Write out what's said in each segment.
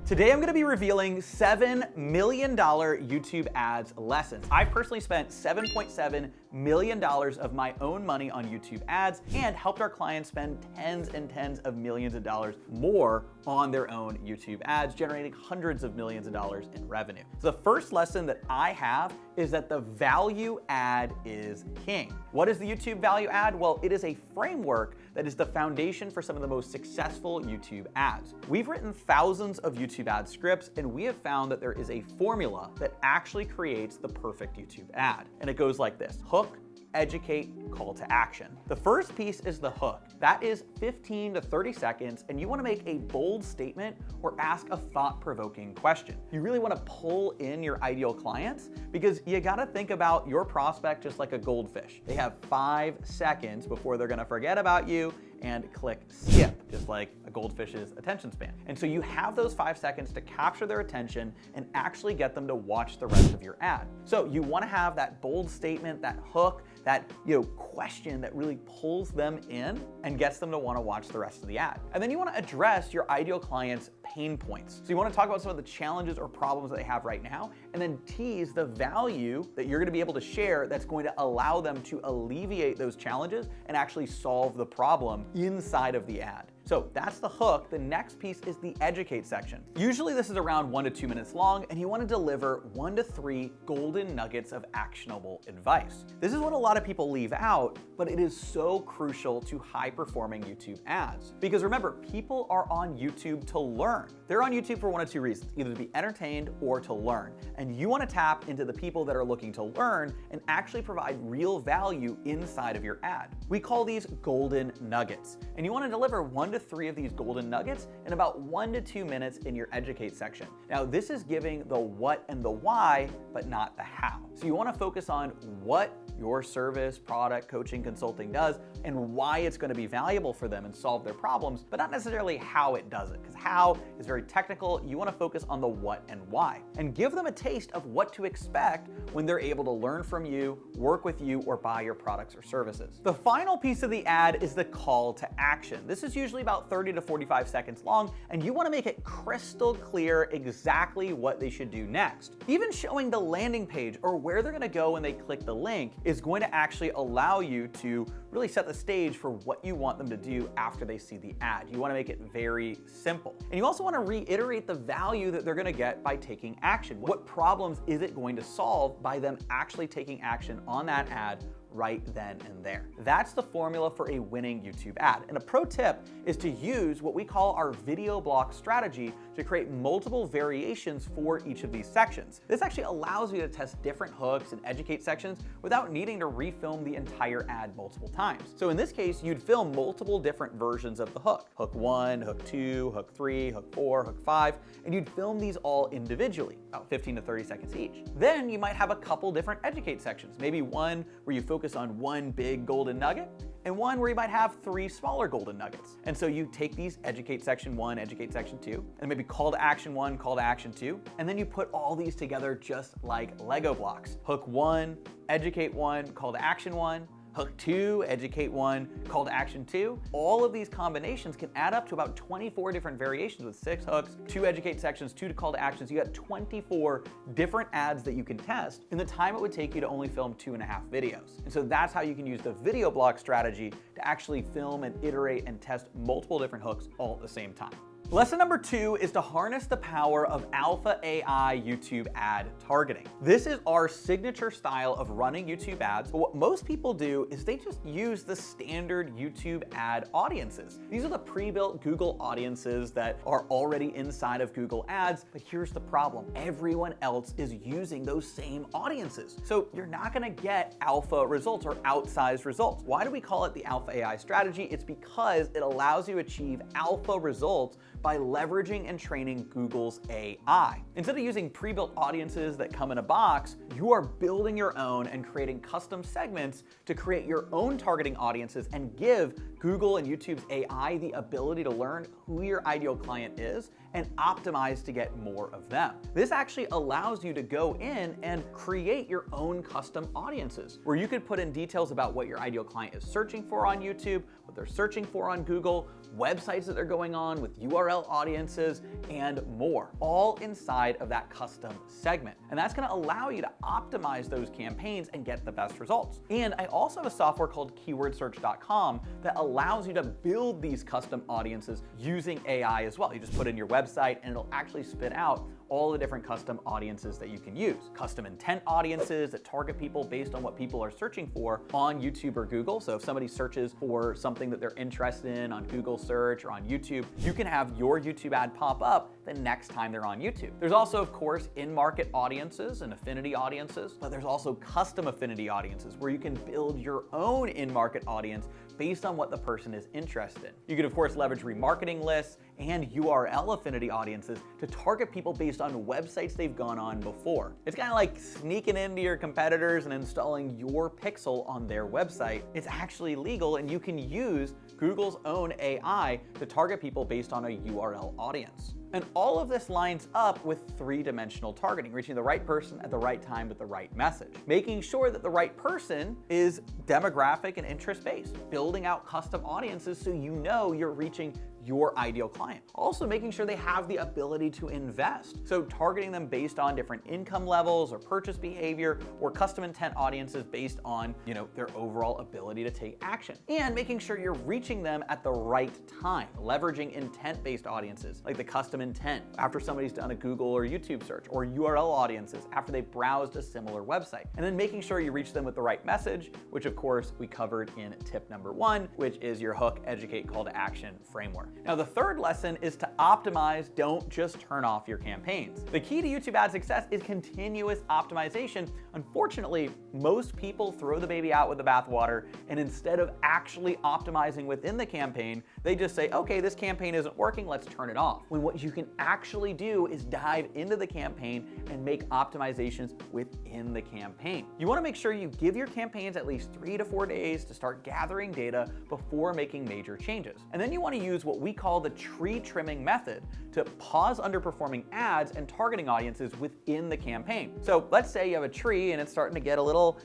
Today I'm going to be revealing $7 million YouTube ads lessons. I've personally spent $7.7 million of my own money on YouTube ads and helped our clients spend tens and tens of millions of dollars more on their own YouTube ads, generating hundreds of millions of dollars in revenue. So the first lesson that I have is that the value ad is king. What is the YouTube value ad? Well, it is a framework that is the foundation for some of the most successful YouTube ads. We've written thousands of YouTube ad scripts, and we have found that there is a formula that actually creates the perfect YouTube ad. And it goes like this: hook, educate, call to action. The first piece is the hook. That is 15 to 30 seconds, and you want to make a bold statement or ask a thought-provoking question. You really want to pull in your ideal clients because you got to think about your prospect just like a goldfish. They have 5 seconds before they're going to forget about you and click skip, just like a goldfish's attention span. And so you have those 5 seconds to capture their attention and actually get them to watch the rest of your ad. So you want to have that bold statement, that hook, that question that really pulls them in and gets them to want to watch the rest of the ad. And then you want to address your ideal client's pain points. So you want to talk about some of the challenges or problems that they have right now, and then tease the value that you're going to be able to share that's going to allow them to alleviate those challenges and actually solve the problem inside of the ad. So that's the hook. The next piece is the educate section. Usually this is around 1 to 2 minutes long, and you want to deliver 1 to 3 golden nuggets of actionable advice. This is what a lot of people leave out, but it is so crucial to high-performing YouTube ads. Because remember, people are on YouTube to learn. They're on YouTube for 1 of 2 reasons: either to be entertained or to learn. And you want to tap into the people that are looking to learn and actually provide real value inside of your ad. We call these golden nuggets. And you want to deliver 1 to 3 of these golden nuggets in about 1 to 2 minutes in your educate section. Now, this is giving the what and the why, but not the how. So you want to focus on what your service, product, coaching, consulting does and why it's going to be valuable for them and solve their problems, but not necessarily how it does it, because how is very technical. You want to focus on the what and why and give them a taste of what to expect when they're able to learn from you, work with you, or buy your products or services. The final piece of the ad is the call to action. This is usually about 30 to 45 seconds long, and you want to make it crystal clear exactly what they should do next. Even showing the landing page or where they're going to go when they click the link is going to actually allow you to really set the stage for what you want them to do after they see the ad. You want to make it very simple. And you also want to reiterate the value that they're going to get by taking action. What problems is it going to solve by them actually taking action on that ad right then and there? That's the formula for a winning YouTube ad. And a pro tip is to use what we call our video block strategy to create multiple variations for each of these sections. This actually allows you to test different hooks and educate sections without needing to refilm the entire ad multiple times. So in this case, you'd film multiple different versions of the hook. Hook 1, hook 2, hook 3, hook 4, hook 5, and you'd film these all individually, about 15 to 30 seconds each. Then you might have a couple different educate sections, maybe one where you focus on one big golden nugget, and one where you might have 3 smaller golden nuggets. And so you take these educate section 1, educate section 2, and maybe call to action 1, call to action 2, and then you put all these together just like Lego blocks. Hook 1, educate 1, call to action 1, hook 2, educate 1, call to action 2. All of these combinations can add up to about 24 different variations with 6 hooks, 2 educate sections, 2 call to actions. You got 24 different ads that you can test in the time it would take you to only film 2.5 videos. And so that's how you can use the video block strategy to actually film and iterate and test multiple different hooks all at the same time. Lesson number 2 is to harness the power of Alpha AI YouTube ad targeting. This is our signature style of running YouTube ads, but what most people do is they just use the standard YouTube ad audiences. These are the pre-built Google audiences that are already inside of Google Ads, but here's the problem. Everyone else is using those same audiences. So you're not gonna get alpha results or outsized results. Why do we call it the Alpha AI strategy? It's because it allows you to achieve alpha results by leveraging and training Google's AI. Instead of using pre-built audiences that come in a box, you are building your own and creating custom segments to create your own targeting audiences and give Google and YouTube's AI the ability to learn who your ideal client is and optimize to get more of them. This actually allows you to go in and create your own custom audiences, where you could put in details about what your ideal client is searching for on YouTube, what they're searching for on Google, websites that they're going on with URL audiences, and more, all inside of that custom segment. And that's gonna allow you to optimize those campaigns and get the best results. And I also have a software called keywordsearch.com that allows you to build these custom audiences using AI as well. You just put in your website and it'll actually spit out all the different custom audiences that you can use. Custom intent audiences that target people based on what people are searching for on YouTube or Google. So if somebody searches for something that they're interested in on Google search or on YouTube, you can have your YouTube ad pop up the next time they're on YouTube. There's also, of course, in-market audiences and affinity audiences, but there's also custom affinity audiences where you can build your own in-market audience based on what the person is interested in. You can, of course, leverage remarketing lists and URL affinity audiences to target people based on websites they've gone on before. It's kind of like sneaking into your competitors and installing your pixel on their website. It's actually legal, and you can use Google's own AI to target people based on a URL audience. And all of this lines up with three-dimensional targeting, reaching the right person at the right time with the right message, making sure that the right person is demographic and interest-based, building out custom audiences so you know you're reaching your ideal client. Also making sure they have the ability to invest. So targeting them based on different income levels or purchase behavior, or custom intent audiences based on, their overall ability to take action. And making sure you're reaching them at the right time, leveraging intent-based audiences like the custom intent after somebody's done a Google or YouTube search, or URL audiences after they've browsed a similar website. And then making sure you reach them with the right message, which of course we covered in tip number 1, which is your hook, educate, call to action framework. Now, the third lesson is to optimize, don't just turn off your campaigns. The key to YouTube ad success is continuous optimization. Unfortunately, most people throw the baby out with the bathwater, and instead of actually optimizing within the campaign, they just say, okay, this campaign isn't working, let's turn it off. When what you can actually do is dive into the campaign and make optimizations within the campaign. You wanna make sure you give your campaigns at least 3 to 4 days to start gathering data before making major changes. And then you wanna use what we call the tree trimming method to pause underperforming ads and targeting audiences within the campaign. So let's say you have a tree and it's starting to get a little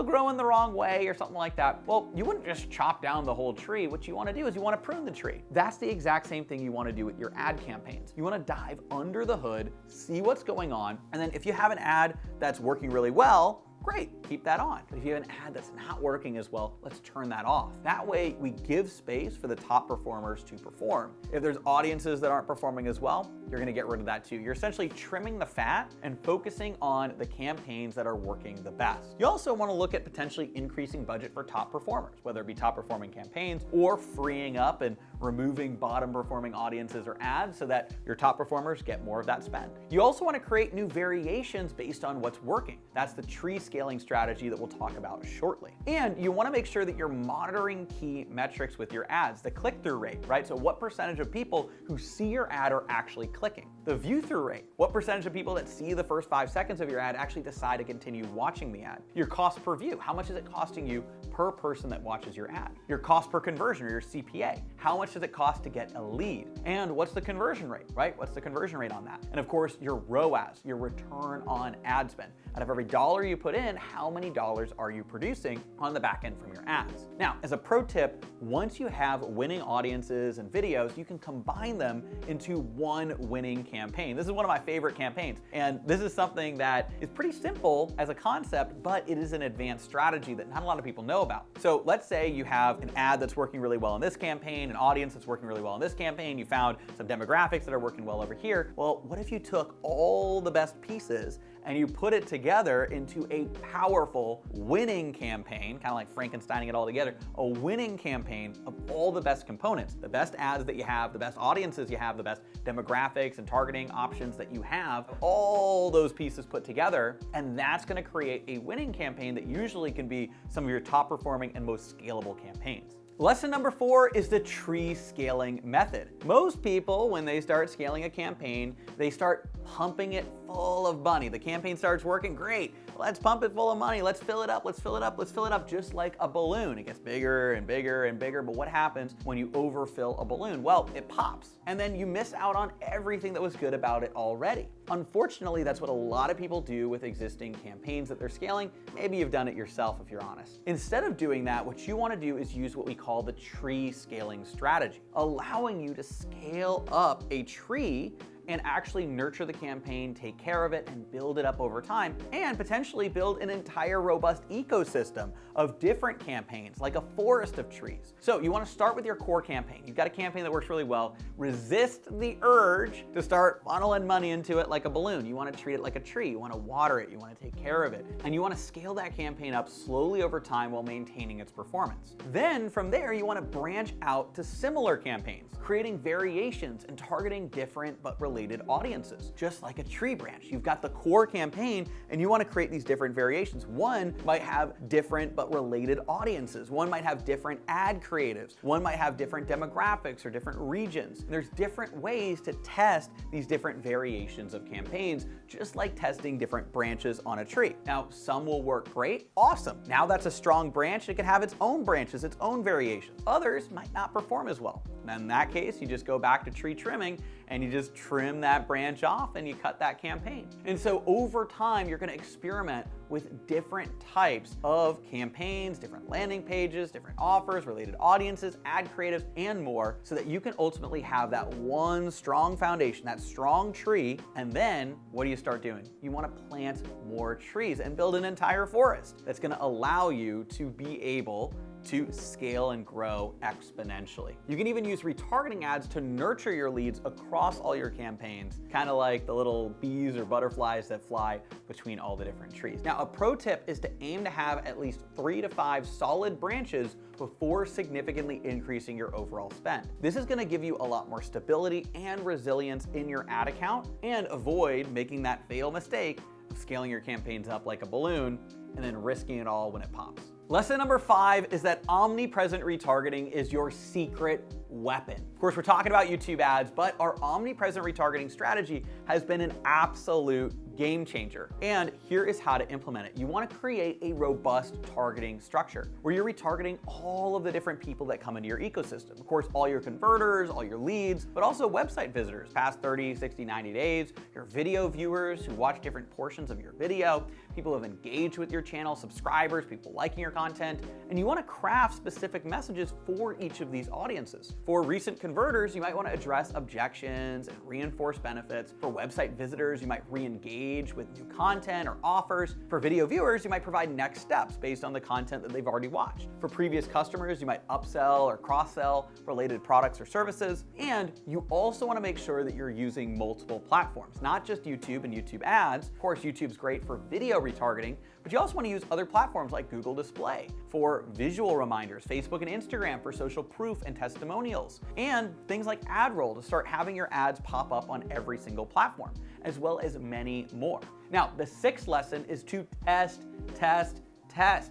growing the wrong way or something like that. Well, you wouldn't just chop down the whole tree. What you want to do is you want to prune the tree. That's the exact same thing you want to do with your ad campaigns. You want to dive under the hood, see what's going on, and then if you have an ad that's working really well, great, keep that on. But if you have an ad that's not working as well, let's turn that off. That way we give space for the top performers to perform. If there's audiences that aren't performing as well, you're gonna get rid of that too. You're essentially trimming the fat and focusing on the campaigns that are working the best. You also wanna look at potentially increasing budget for top performers, whether it be top performing campaigns or freeing up and removing bottom performing audiences or ads so that your top performers get more of that spend. You also wanna create new variations based on what's working. That's the tree scaling strategy that we'll talk about shortly. And you wanna make sure that you're monitoring key metrics with your ads, the click-through rate, right? So what percentage of people who see your ad are actually clicking? The view-through rate, what percentage of people that see the first 5 seconds of your ad actually decide to continue watching the ad? Your cost per view, how much is it costing you per person that watches your ad? Your cost per conversion, or your CPA, how much does it cost to get a lead? And what's the conversion rate, right? What's the conversion rate on that? And of course, your ROAS, your return on ad spend. Out of every dollar you put in, how many dollars are you producing on the back end from your ads? Now, as a pro tip, once you have winning audiences and videos, you can combine them into one winning campaign. This is one of my favorite campaigns. And this is something that is pretty simple as a concept, but it is an advanced strategy that not a lot of people know about. So let's say you have an ad that's working really well in this campaign, an audience that's working really well in this campaign, you found some demographics that are working well over here. Well, what if you took all the best pieces and you put it together into a powerful winning campaign, kind of like Frankensteining it all together, a winning campaign of all the best components, the best ads that you have, the best audiences you have, the best demographics and targeting options that you have, all those pieces put together, and that's gonna create a winning campaign that usually can be some of your top performing and most scalable campaigns. Lesson number 4 is the tree scaling method. Most people, when they start scaling a campaign, they start pumping it full of money. The campaign starts working, great. let's pump it full of money, let's fill it up, let's fill it up, let's fill it up, just like a balloon. It gets bigger and bigger and bigger, but what happens when you overfill a balloon? Well, it pops, and then you miss out on everything that was good about it already. Unfortunately, that's what a lot of people do with existing campaigns that they're scaling. Maybe you've done it yourself if you're honest. Instead of doing that, what you want to do is use what we call the tree scaling strategy, allowing you to scale up a tree and actually nurture the campaign, take care of it, and build it up over time, and potentially build an entire robust ecosystem of different campaigns, like a forest of trees. So you want to start with your core campaign. You've got a campaign that works really well. Resist the urge to start funneling money into it like a balloon. You want to treat it like a tree. You want to water it. You want to take care of it. And you want to scale that campaign up slowly over time while maintaining its performance. Then from there, you want to branch out to similar campaigns, creating variations and targeting different but related audiences. Just like a tree branch, you've got the core campaign and you want to create these different variations. One might have different but related audiences. One might have different ad creatives. One might have different demographics or different regions. And there's different ways to test these different variations of campaigns, just like testing different branches on a tree. Now, some will work great. Awesome. Now that's a strong branch. It can have its own branches, its own variations. Others might not perform as well. And in that case, you just go back to tree trimming and you just trim that branch off and you cut that campaign. And so over time, you're gonna experiment with different types of campaigns, different landing pages, different offers, related audiences, ad creatives, and more, so that you can ultimately have that one strong foundation, that strong tree. And then what do you start doing? You wanna plant more trees and build an entire forest that's gonna allow you to be able to scale and grow exponentially. You can even use retargeting ads to nurture your leads across all your campaigns, kind of like the little bees or butterflies that fly between all the different trees. Now, a pro tip is to aim to have at least 3 to 5 solid branches before significantly increasing your overall spend. This is gonna give you a lot more stability and resilience in your ad account and avoid making that fatal mistake of scaling your campaigns up like a balloon and then risking it all when it pops. Lesson number 5 is that omnipresent retargeting is your secret weapon. Of course, we're talking about YouTube ads, but our omnipresent retargeting strategy has been an absolute game changer. And here is how to implement it. You want to create a robust targeting structure where you're retargeting all of the different people that come into your ecosystem. Of course, all your converters, all your leads, but also website visitors past 30, 60, 90 days, your video viewers who watch different portions of your video, people who have engaged with your channel, subscribers, people liking your content, and you want to craft specific messages for each of these audiences. For recent converters, you might want to address objections and reinforce benefits. For website visitors, you might re-engage with new content or offers. For video viewers, you might provide next steps based on the content that they've already watched. For previous customers, you might upsell or cross-sell related products or services. And you also want to make sure that you're using multiple platforms, not just YouTube and YouTube ads. Of course, YouTube's great for video retargeting, but you also want to use other platforms like Google Display for visual reminders, Facebook and Instagram for social proof and testimonials, and things like AdRoll to start having your ads pop up on every single platform, as well as many more. Now, the 6th lesson is to test.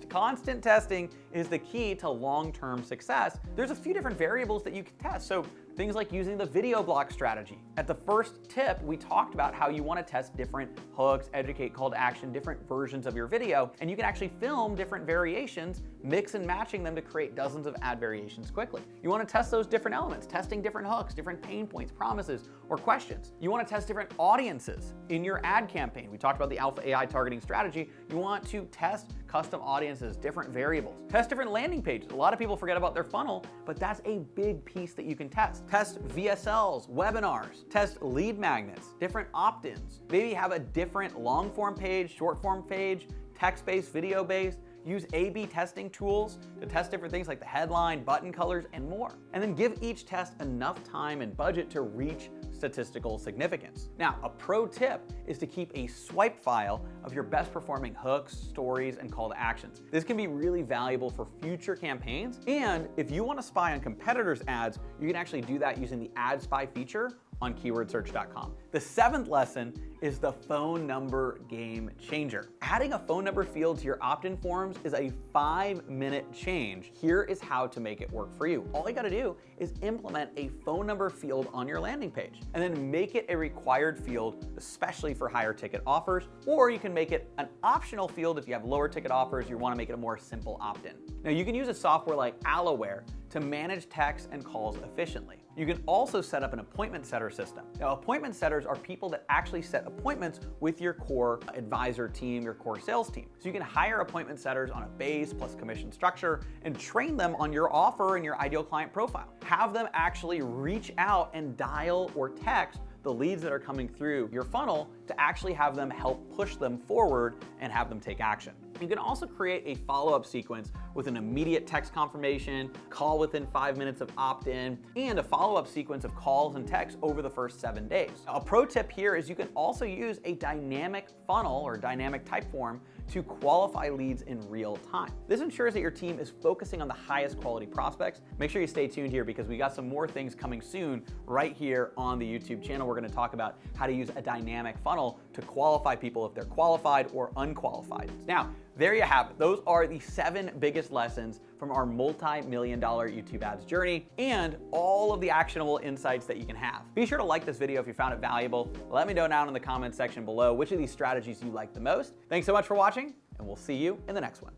Constant testing is the key to long-term success. There's a few different variables that you can test. So things like using the video block strategy. At the first tip, we talked about how you want to test different hooks, educate, call to action, different versions of your video, and you can actually film different variations, mix and matching them to create dozens of ad variations quickly. You want to test those different elements, testing different hooks, different pain points, promises, or questions. You want to test different audiences in your ad campaign. We talked about the Alpha AI targeting strategy. You want to test custom audiences, different variables. Test different landing pages. A lot of people forget about their funnel, but that's a big piece that you can test. Test VSLs, webinars, test lead magnets, different opt-ins. Maybe have a different long form page, short form page, text-based, video-based. Use A/B testing tools to test different things like the headline, button colors, and more. And then give each test enough time and budget to reach statistical significance. Now, a pro tip is to keep a swipe file of your best performing hooks, stories, and call to actions. This can be really valuable for future campaigns. And if you want to spy on competitors' ads, you can actually do that using the Ad Spy feature on keywordsearch.com. The seventh lesson is the phone number game changer. Adding a phone number field to your opt-in forms is a 5-minute change. Here is how to make it work for you. All you gotta do is implement a phone number field on your landing page and then make it a required field, especially for higher ticket offers, or you can make it an optional field if you have lower ticket offers, you wanna make it a more simple opt-in. Now you can use a software like Aleric to manage texts and calls efficiently. You can also set up an appointment setter system. Now, appointment setters are people that actually set appointments with your core advisor team, your core sales team. So you can hire appointment setters on a base plus commission structure and train them on your offer and your ideal client profile. Have them actually reach out and dial or text the leads that are coming through your funnel to actually have them help push them forward and have them take action. You can also create a follow-up sequence with an immediate text confirmation, call within 5 minutes of opt-in, and a follow-up sequence of calls and texts over the first 7 days. Now, a pro tip here is you can also use a dynamic funnel or dynamic type form to qualify leads in real time. This ensures that your team is focusing on the highest quality prospects. Make sure you stay tuned here because we got some more things coming soon right here on the YouTube channel. We're gonna talk about how to use a dynamic funnel to qualify people if they're qualified or unqualified. Now, there you have it. Those are the 7 biggest lessons from our multi-million-dollar YouTube ads journey and all of the actionable insights that you can have. Be sure to like this video if you found it valuable. Let me know down in the comments section below which of these strategies you like the most. Thanks so much for watching, and we'll see you in the next one.